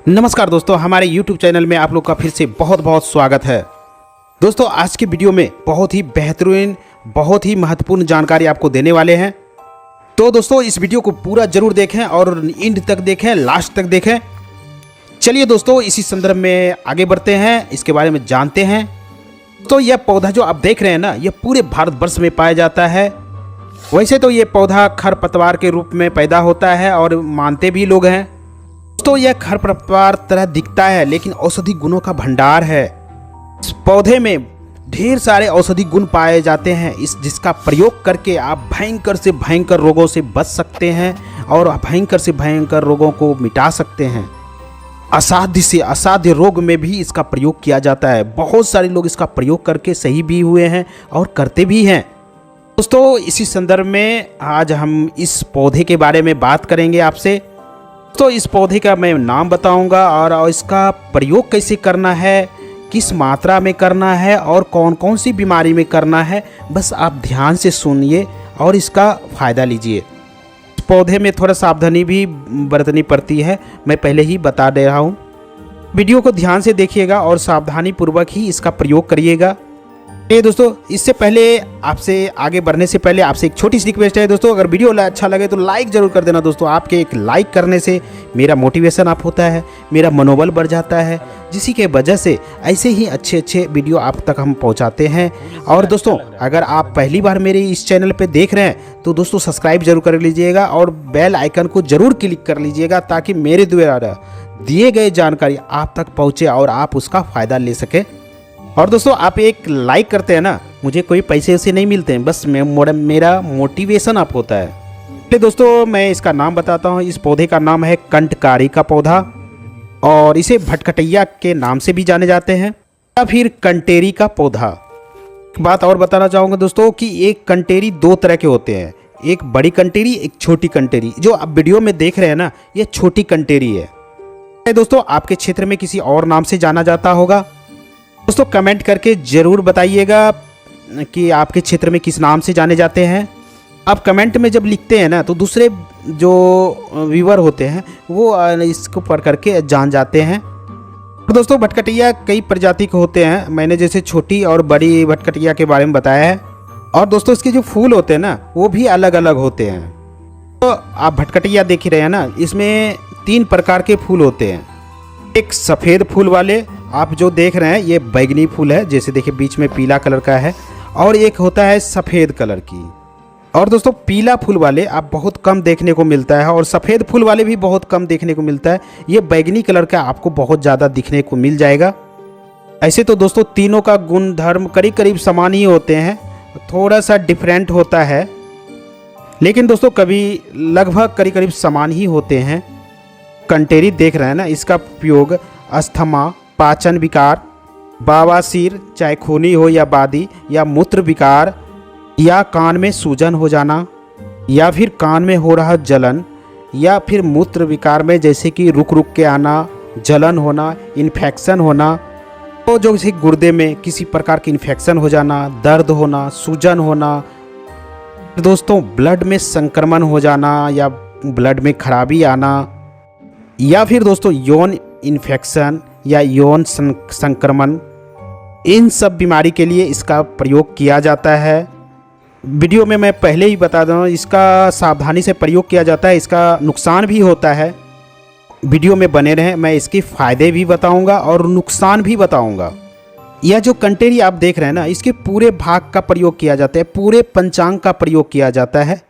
नमस्कार दोस्तों, हमारे YouTube चैनल में आप लोग का फिर से बहुत बहुत स्वागत है। दोस्तों आज की वीडियो में बहुत ही बेहतरीन, बहुत ही महत्वपूर्ण जानकारी आपको देने वाले हैं। तो दोस्तों इस वीडियो को पूरा जरूर देखें और एंड तक देखें, लास्ट तक देखें। चलिए दोस्तों इसी संदर्भ में आगे बढ़ते हैं, इसके बारे में जानते हैं। तो यह पौधा जो आप देख रहे हैं ना, यह पूरे भारतवर्ष में पाया जाता है। वैसे तो ये पौधा खरपतवार के रूप में पैदा होता है और मानते भी लोग हैं। तो यह खरपतवार तरह दिखता है लेकिन औषधि गुणों का भंडार है। इस पौधे में ढेर सारे औषधि गुण पाए जाते हैं, जिसका प्रयोग करके आप भयंकर से भयंकर रोगों से बच सकते हैं और भयंकर से भयंकर रोगों को मिटा सकते हैं। असाध्य से असाध्य रोग में भी इसका प्रयोग किया जाता है। बहुत सारे लोग इसका प्रयोग करके सही भी हुए हैं और करते भी हैं। दोस्तों इसी संदर्भ में आज हम इस पौधे के बारे में बात करेंगे आपसे। तो इस पौधे का मैं नाम बताऊंगा और इसका प्रयोग कैसे करना है, किस मात्रा में करना है और कौन कौन सी बीमारी में करना है। बस आप ध्यान से सुनिए और इसका फ़ायदा लीजिए। इस पौधे में थोड़ा सावधानी भी बरतनी पड़ती है, मैं पहले ही बता दे रहा हूँ। वीडियो को ध्यान से देखिएगा और सावधानी पूर्वक ही इसका प्रयोग करिएगा। दोस्तों इससे पहले आपसे आगे बढ़ने से पहले आपसे एक छोटी सी रिक्वेस्ट है दोस्तों, अगर वीडियो अच्छा लगे तो लाइक ज़रूर कर देना। दोस्तों आपके एक लाइक करने से मेरा मोटिवेशन अप होता है, मेरा मनोबल बढ़ जाता है, जिसी के वजह से ऐसे ही अच्छे अच्छे वीडियो आप तक हम पहुंचाते हैं। और दोस्तों अगर आप पहली बार मेरे इस चैनल पे देख रहे हैं तो दोस्तों सब्सक्राइब जरूर कर लीजिएगा और बेल आइकन को ज़रूर क्लिक कर लीजिएगा ताकि मेरे द्वारा दिए गए जानकारी आप तक पहुँचे और आप उसका फ़ायदा ले सकें। और दोस्तों आप एक लाइक करते हैं ना, मुझे कोई पैसे उसे नहीं मिलते हैं, बस मेरा मोटिवेशन अप होता है। तो दोस्तों मैं इसका नाम बताता हूँ। इस पौधे का नाम है कंटकारी का पौधा और इसे भटकटैया के नाम से भी जाने जाते हैं या फिर कंटेरी का पौधा। एक बात और बताना चाहूँगा दोस्तों कि एक कंटेरी दो तरह के होते हैं, एक बड़ी कंटेरी, एक छोटी कंटेरी। जो आप वीडियो में देख रहे हैं ना, ये छोटी कंटेरी है। दोस्तों आपके क्षेत्र में किसी और नाम से जाना जाता होगा। दोस्तों कमेंट करके ज़रूर बताइएगा कि आपके क्षेत्र में किस नाम से जाने जाते हैं। आप कमेंट में जब लिखते हैं ना तो दूसरे जो व्यूअर होते हैं वो इसको पढ़ करके जान जाते हैं। तो दोस्तों भटकटैया कई प्रजाति के होते हैं, मैंने जैसे छोटी और बड़ी भटकटैया के बारे में बताया है। और दोस्तों इसके जो फूल होते हैं ना वो भी अलग अलग होते हैं। तो आप भटकटैया देख ही रहे हैं ना, इसमें 3 प्रकार के फूल होते हैं। एक सफ़ेद फूल वाले आप जो देख रहे हैं ये बैगनी फूल है, जैसे देखिए बीच में पीला कलर का है, और एक होता है सफ़ेद कलर की। और दोस्तों पीला फूल वाले आप बहुत कम देखने को मिलता है और सफ़ेद फूल वाले भी बहुत कम देखने को मिलता है। ये बैगनी कलर का आपको बहुत ज़्यादा दिखने को मिल जाएगा। ऐसे तो दोस्तों तीनों का गुण धर्म करीब करीब समान ही होते हैं, थोड़ा सा डिफरेंट होता है, लेकिन दोस्तों कभी लगभग करीब करीब समान ही होते हैं। कंटेरी देख रहे हैं ना, इसका उपयोग अस्थमा, पाचन विकार, बवासीर चाहे खूनी हो या बादी, या मूत्र विकार, या कान में सूजन हो जाना, या फिर कान में हो रहा जलन, या फिर मूत्र विकार में जैसे कि रुक रुक के आना, जलन होना, इन्फेक्शन होना, तो जो जैसे गुर्दे में किसी प्रकार की इन्फेक्शन हो जाना, दर्द होना, सूजन होना, दोस्तों ब्लड में संक्रमण हो जाना या ब्लड में खराबी आना, या फिर दोस्तों यौन इन्फेक्शन या यौन संक्रमण, इन सब बीमारी के लिए इसका प्रयोग किया जाता है। वीडियो में मैं पहले ही बता दूं, इसका सावधानी से प्रयोग किया जाता है, इसका नुकसान भी होता है। वीडियो में बने रहें, मैं इसके फ़ायदे भी बताऊंगा और नुकसान भी बताऊंगा। यह जो कंटेरी आप देख रहे हैं ना, इसके पूरे भाग का प्रयोग किया जाता है, पूरे पंचांग का प्रयोग किया जाता है,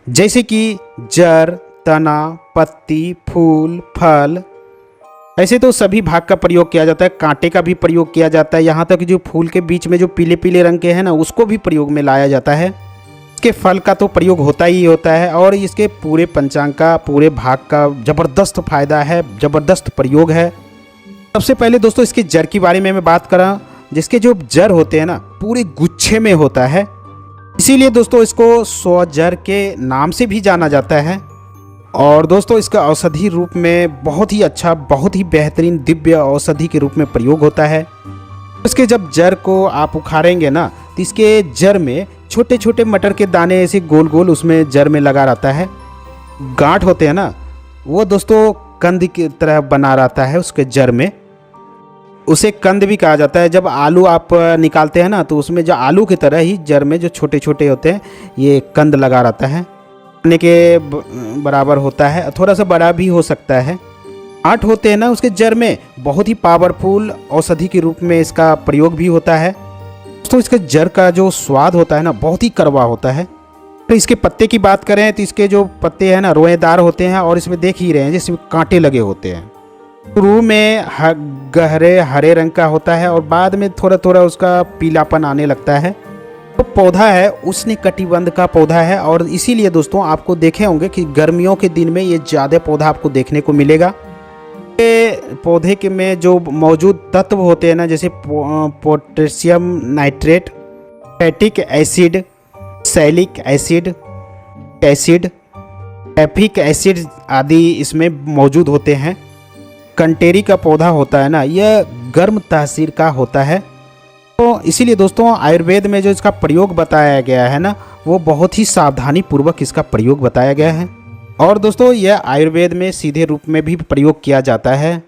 जैसे कि जड़, तना, पत्ती, फूल, फल। ऐसे तो सभी भाग का प्रयोग किया जाता है, कांटे का भी प्रयोग किया जाता है, यहाँ तक जो फूल के बीच में जो पीले पीले रंग के हैं ना उसको भी प्रयोग में लाया जाता है। इसके फल का तो प्रयोग होता ही होता है और इसके पूरे पंचांग का, पूरे भाग का ज़बरदस्त फ़ायदा है, ज़बरदस्त प्रयोग है। सबसे पहले दोस्तों इसके जड़ के बारे में मैं बात करा, जिसके जो जड़ होते हैं ना पूरे गुच्छे में होता है, इसीलिए दोस्तों इसको 100 जड़ के नाम से भी जाना जाता है। और दोस्तों इसका औषधि रूप में बहुत ही अच्छा, बहुत ही बेहतरीन दिव्य औषधि के रूप में प्रयोग होता है। इसके जब जड़ को आप उखाड़ेंगे ना तो इसके जड़ में छोटे छोटे मटर के दाने ऐसे गोल गोल उसमें जड़ में लगा रहता है। गांठ होते हैं ना वो दोस्तों कंद की तरह बना रहता है उसके जड़ में, उसे कंद भी कहा जाता है। जब आलू आप निकालते हैं ना तो उसमें जो आलू की तरह ही जड़ में जो छोटे छोटे होते हैं ये कंद लगा रहता है, खाने के बराबर होता है, थोड़ा सा बड़ा भी हो सकता है। आठ होते हैं ना उसके जड़ में, बहुत ही पावरफुल औषधि के रूप में इसका प्रयोग भी होता है। तो इसके जड़ का जो स्वाद होता है ना बहुत ही कड़वा होता है। तो इसके पत्ते की बात करें तो इसके जो पत्ते हैं ना रोएदार होते हैं और इसमें देख ही रहे हैं जिसमें कांटे लगे होते हैं। शुरू में गहरे हरे रंग का होता है और बाद में थोड़ा थोड़ा उसका पीलापन आने लगता है। तो पौधा है उष्णकटिबंध का पौधा है और इसीलिए दोस्तों आपको देखे होंगे कि गर्मियों के दिन में ये ज़्यादा पौधा आपको देखने को मिलेगा। पौधे के में जो मौजूद तत्व होते हैं ना जैसे पोटेशियम नाइट्रेट, फैटिक एसिड, सैलिक एसिड, एफिक एसिड आदि इसमें मौजूद होते हैं। कंटेरी का पौधा होता है ना यह गर्म तासीर का होता है। तो इसीलिए दोस्तों आयुर्वेद में जो इसका प्रयोग बताया गया है ना वो बहुत ही सावधानी पूर्वक इसका प्रयोग बताया गया है। और दोस्तों यह आयुर्वेद में सीधे रूप में भी प्रयोग किया जाता है,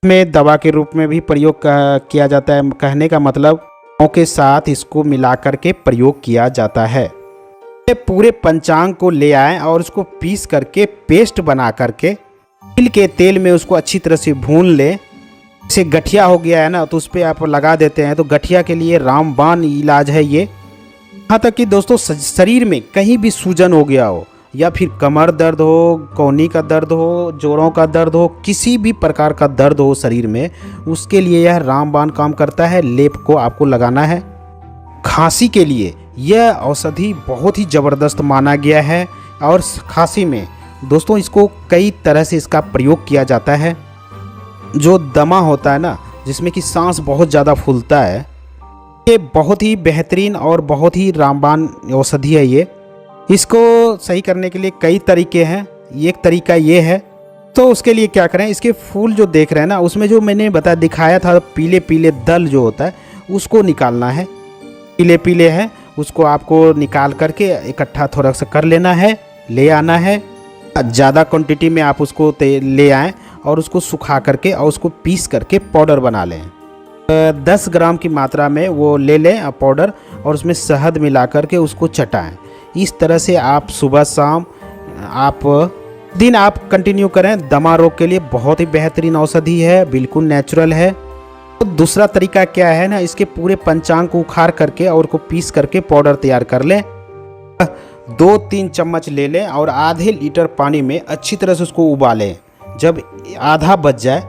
में दवा के रूप में भी प्रयोग किया जाता है। कहने का मतलब के साथ इसको मिलाकर के प्रयोग किया जाता है। पूरे पंचांग को ले आएं और उसको पीस करके पेस्ट बना करके तिल के तेल में उसको अच्छी तरह से भून लें। जैसे गठिया हो गया है ना तो उस पर आप लगा देते हैं तो गठिया के लिए रामबाण इलाज है ये। यहाँ तक कि दोस्तों शरीर में कहीं भी सूजन हो गया हो या फिर कमर दर्द हो, कोहनी का दर्द हो, जोड़ों का दर्द हो, किसी भी प्रकार का दर्द हो शरीर में, उसके लिए यह रामबाण काम करता है। लेप को आपको लगाना है। खांसी के लिए यह औषधि बहुत ही ज़बरदस्त माना गया है और खांसी में दोस्तों इसको कई तरह से इसका प्रयोग किया जाता है। जो दमा होता है ना जिसमें कि सांस बहुत ज़्यादा फूलता है, ये बहुत ही बेहतरीन और बहुत ही रामबाण औषधि है ये। इसको सही करने के लिए कई तरीके हैं। एक तरीका ये है तो उसके लिए क्या करें, इसके फूल जो देख रहे हैं ना उसमें जो मैंने दिखाया था पीले पीले दल जो होता है उसको निकालना है। पीले पीले हैं उसको आपको निकाल करके इकट्ठा थोड़ा सा कर लेना है, ले आना है। ज़्यादा क्वांटिटी में आप उसको ले आएँ और उसको सुखा करके और उसको पीस करके पाउडर बना लें। 10 ग्राम की मात्रा में वो ले लें पाउडर और उसमें शहद मिला करके उसको चटाएं। इस तरह से आप सुबह शाम आप दिन आप कंटिन्यू करें। दमा रोग के लिए बहुत ही बेहतरीन औषधि है, बिल्कुल नेचुरल है। तो दूसरा तरीका क्या है ना, इसके पूरे पंचांग को उखाड़ करके और को पीस करके पाउडर तैयार कर लें। 2-3 चम्मच ले लें और आधे लीटर पानी में अच्छी तरह से उसको उबालें। जब आधा बच जाए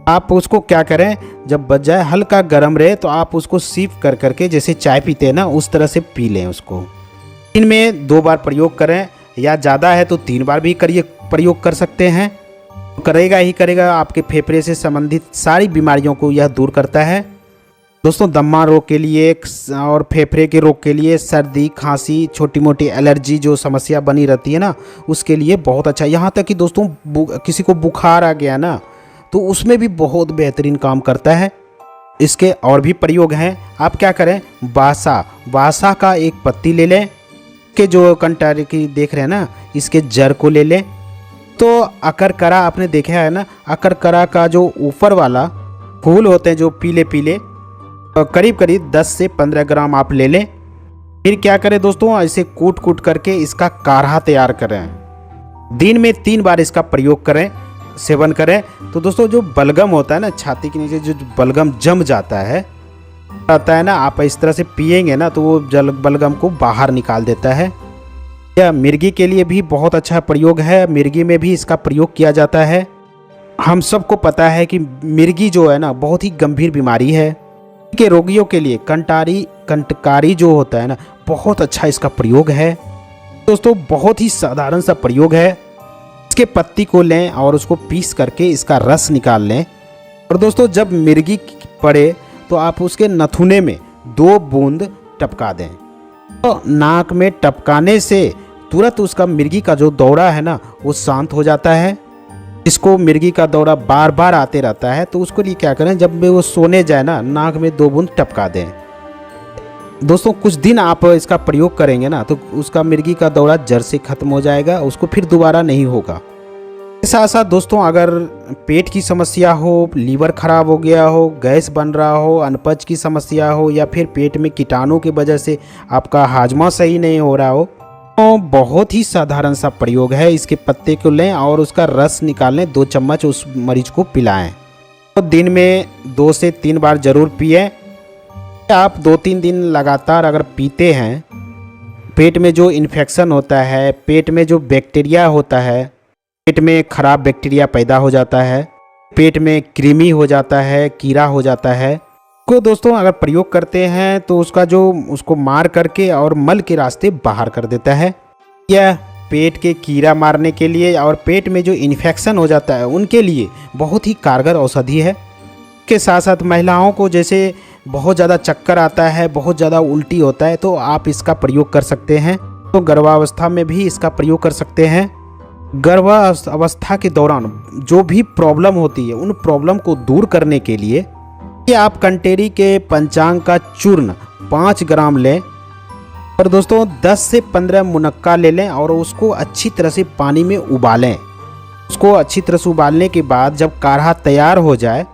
आप उसको क्या करें, जब बच जाए हल्का गर्म रहे तो आप उसको सीप कर करके जैसे चाय पीते हैं ना उस तरह से पी लें। उसको दिन में 2 बार प्रयोग करें या ज़्यादा है तो 3 बार भी प्रयोग कर सकते हैं। करेगा ही करेगा, आपके फेफड़े से संबंधित सारी बीमारियों को यह दूर करता है। दोस्तों दमा रोग के लिए और फेफड़े के रोग के लिए, सर्दी खांसी छोटी मोटी एलर्जी जो समस्या बनी रहती है ना उसके लिए बहुत अच्छा। यहाँ तक कि दोस्तों किसी को बुखार आ गया ना तो उसमें भी बहुत बेहतरीन काम करता है। इसके और भी प्रयोग हैं। आप क्या करें, बासा का एक पत्ती ले लें, के जो कंटारी की देख रहे हैं ना इसके जड़ को ले लें। तो अकरकरा आपने देखा है ना, अकरकरा का जो ऊपर वाला फूल होते हैं जो पीले पीले, करीब करीब 10 से 15 ग्राम आप ले लें। फिर क्या करें दोस्तों, ऐसे कूट करके इसका काढ़ा तैयार करें। दिन में 3 बार इसका प्रयोग करें, सेवन करें। तो दोस्तों जो बलगम होता है ना छाती के नीचे जो बलगम जम जाता है ना, आप इस तरह से पिएंगे ना तो वो बलगम को बाहर निकाल देता है। यह मिर्गी के लिए भी बहुत अच्छा प्रयोग है। मिर्गी में भी इसका प्रयोग किया जाता है। हम सबको पता है कि मिर्गी जो है ना बहुत ही गंभीर बीमारी है। के रोगियों के लिए कंटकारी जो होता है ना बहुत अच्छा इसका प्रयोग है। दोस्तों बहुत ही साधारण सा प्रयोग है। इसके पत्ती को लें और उसको पीस करके इसका रस निकाल लें। और दोस्तों जब मिर्गी पड़े तो आप उसके नथुने में 2 बूंद टपका दें। तो नाक में टपकाने से तुरंत उसका मिर्गी का जो दौरा है ना वो शांत हो जाता है। इसको मिर्गी का दौरा बार बार आते रहता है तो उसको लिए क्या करें, जब वो सोने जाए ना नाक में 2 बूंद टपका दें। दोस्तों कुछ दिन आप इसका प्रयोग करेंगे ना तो उसका मिर्गी का दौरा जड़ से ख़त्म हो जाएगा, उसको फिर दोबारा नहीं होगा। इसके साथ साथ दोस्तों अगर पेट की समस्या हो, लीवर खराब हो गया हो, गैस बन रहा हो, अनपच की समस्या हो या फिर पेट में कीटाणु की वजह से आपका हाजमा सही नहीं हो रहा हो, तो बहुत ही साधारण सा प्रयोग है। इसके पत्ते को लें और उसका रस निकाल लें, 2 चम्मच उस मरीज को पिलाएं। तो दिन में 2 से 3 बार ज़रूर पिएं। आप 2-3 दिन लगातार अगर पीते हैं, पेट में जो इन्फेक्शन होता है, पेट में जो बैक्टीरिया होता है, पेट में खराब बैक्टीरिया पैदा हो जाता है, पेट में कृमि हो जाता है, कीड़ा हो जाता है, को दोस्तों अगर प्रयोग करते हैं तो उसको मार करके और मल के रास्ते बाहर कर देता है। यह पेट के कीड़ा मारने के लिए और पेट में जो इन्फेक्शन हो जाता है उनके लिए बहुत ही कारगर औषधि है। के साथ साथ महिलाओं को जैसे बहुत ज़्यादा चक्कर आता है, बहुत ज़्यादा उल्टी होता है, तो आप इसका प्रयोग कर सकते हैं। तो गर्भावस्था में भी इसका प्रयोग कर सकते हैं। गर्भावस्था के दौरान जो भी प्रॉब्लम होती है उन प्रॉब्लम को दूर करने के लिए ये आप कंटेरी के पंचांग का चूर्ण 5 ग्राम लें और दोस्तों 10 से 15 मुनक्का ले लें और उसको अच्छी तरह से पानी में उबालें। उसको अच्छी तरह से उबालने के बाद जब काढ़ा तैयार हो जाए,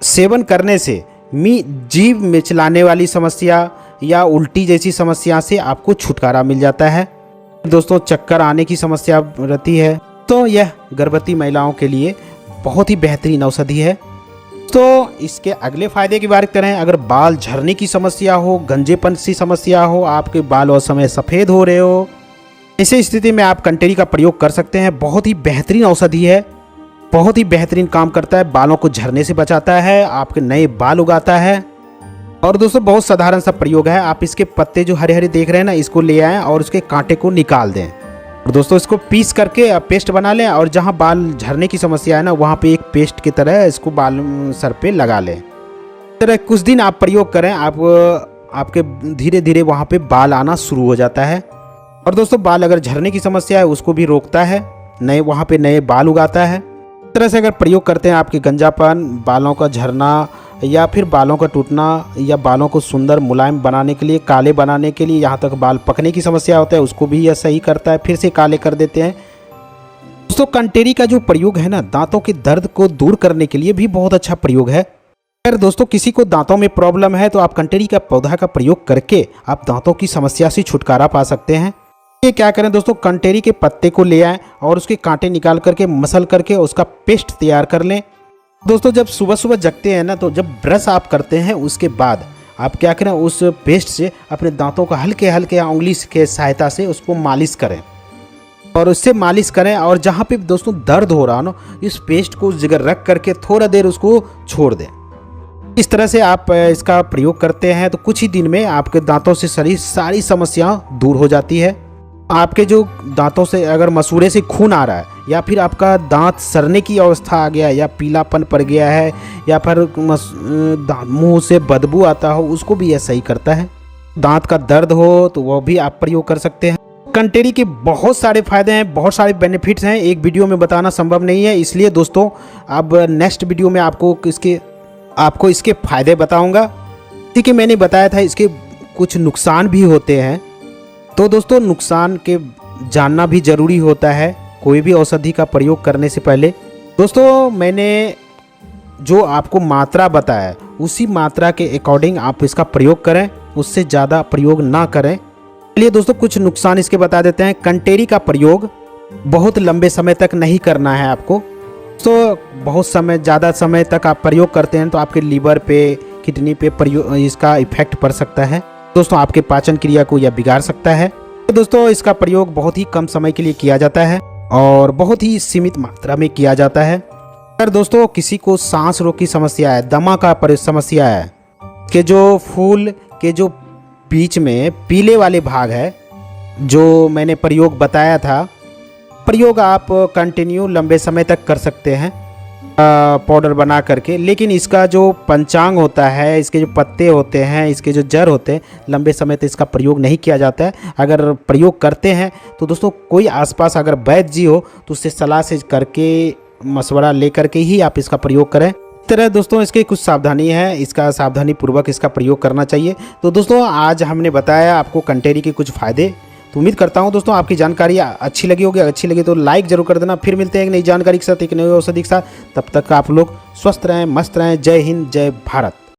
सेवन करने से जीभ मिचलाने वाली समस्या या उल्टी जैसी समस्या से आपको छुटकारा मिल जाता है। दोस्तों चक्कर आने की समस्या रहती है तो यह गर्भवती महिलाओं के लिए बहुत ही बेहतरीन औषधि है। तो इसके अगले फ़ायदे की बात करें, अगर बाल झड़ने की समस्या हो, गंजेपन सी समस्या हो, आपके बाल और समय सफ़ेद हो रहे हो, ऐसी स्थिति में आप कंटेरी का प्रयोग कर सकते हैं। बहुत ही बेहतरीन औषधि है, बहुत ही बेहतरीन काम करता है, बालों को झड़ने से बचाता है, आपके नए बाल उगाता है। और दोस्तों बहुत साधारण सा प्रयोग है। आप इसके पत्ते जो हरे हरे देख रहे हैं ना, इसको ले आएँ और उसके कांटे को निकाल दें और दोस्तों इसको पीस करके आप पेस्ट बना लें और जहाँ बाल झड़ने की समस्या है ना, वहाँ पे एक पेस्ट की तरह इसको बाल सर पे लगा लें। इस तरह कुछ दिन आप प्रयोग करें, आपके धीरे धीरे वहाँ पे बाल आना शुरू हो जाता है। और दोस्तों बाल अगर झड़ने की समस्या है उसको भी रोकता है, वहाँ पे नए बाल उगाता है। इस तरह से अगर प्रयोग करते हैं, आपके गंजापन, बालों का झड़ना या फिर बालों का टूटना या बालों को सुंदर मुलायम बनाने के लिए, काले बनाने के लिए, यहाँ तक बाल पकने की समस्या होता है उसको भी यह सही करता है, फिर से काले कर देते हैं। दोस्तों कंटेरी का जो प्रयोग है ना, दांतों के दर्द को दूर करने के लिए भी बहुत अच्छा प्रयोग है। अगर दोस्तों किसी को दांतों में प्रॉब्लम है तो आप कंटेरी का पौधा का प्रयोग करके आप दांतों की समस्या से छुटकारा पा सकते हैं। ये क्या करें दोस्तों, कंटेरी के पत्ते को ले आएँ और उसके कांटे निकाल करके मसल करके उसका पेस्ट तैयार कर लें। दोस्तों जब सुबह सुबह जगते हैं ना, तो जब ब्रश आप करते हैं उसके बाद आप क्या करें, उस पेस्ट से अपने दांतों का हल्के हल्के उंगली के सहायता से उसको मालिश करें और उससे मालिश करें। और जहाँ पे दोस्तों दर्द हो रहा ना, इस पेस्ट को उस जगह रख करके थोड़ा देर उसको छोड़ दें। इस तरह से आप इसका प्रयोग करते हैं तो कुछ ही दिन में आपके दांतों से सारी समस्या दूर हो जाती है। आपके जो दांतों से अगर मसूड़े से खून आ रहा है या फिर आपका दांत सड़ने की अवस्था आ गया या पीलापन पड़ गया है या फिर मुंह से बदबू आता हो, उसको भी यह सही करता है। दांत का दर्द हो तो वह भी आप प्रयोग कर सकते हैं। कंटेरी के बहुत सारे फायदे हैं, बहुत सारे बेनिफिट्स हैं, एक वीडियो में बताना संभव नहीं है। इसलिए दोस्तों अब नेक्स्ट वीडियो में आपको इसके फायदे बताऊंगा। ठीक है, मैंने बताया था इसके कुछ नुकसान भी होते हैं, तो दोस्तों नुकसान के जानना भी ज़रूरी होता है कोई भी औषधि का प्रयोग करने से पहले। दोस्तों मैंने जो आपको मात्रा बताया उसी मात्रा के अकॉर्डिंग आप इसका प्रयोग करें, उससे ज़्यादा प्रयोग ना करें। चलिए दोस्तों कुछ नुकसान इसके बता देते हैं। कंटेरी का प्रयोग बहुत लंबे समय तक नहीं करना है आपको। तो ज़्यादा समय तक आप प्रयोग करते हैं तो आपके लीवर पे, किडनी पे इसका इफेक्ट पड़ सकता है। दोस्तों आपके पाचन क्रिया को यह बिगाड़ सकता है। तो दोस्तों इसका प्रयोग बहुत ही कम समय के लिए किया जाता है और बहुत ही सीमित मात्रा में किया जाता है। अगर दोस्तों किसी को सांस रोग की समस्या है, दमा का समस्या है, कि जो फूल के जो बीच में पीले वाले भाग है, जो मैंने प्रयोग बताया था, प्रयोग आप कंटिन्यू लंबे समय तक कर सकते हैं पाउडर बना करके। लेकिन इसका जो पंचांग होता है, इसके जो पत्ते होते हैं, इसके जो जड़ होते हैं, लंबे समय तक इसका प्रयोग नहीं किया जाता है। अगर प्रयोग करते हैं तो दोस्तों कोई आसपास अगर वैद्य जी हो तो उससे सलाह से करके, मशवरा ले करके ही आप इसका प्रयोग करें। इस तरह दोस्तों इसके कुछ सावधानी है, इसका सावधानी पूर्वक इसका प्रयोग करना चाहिए। तो दोस्तों आज हमने बताया आपको कंटेरी के कुछ फ़ायदे। तो उम्मीद करता हूँ दोस्तों आपकी जानकारी अच्छी लगी होगी। अच्छी लगी तो लाइक जरूर कर देना। फिर मिलते हैं एक नई जानकारी के साथ, एक नई औषधि के साथ। तब तक आप लोग स्वस्थ रहें, मस्त रहें। जय हिंद, जय भारत।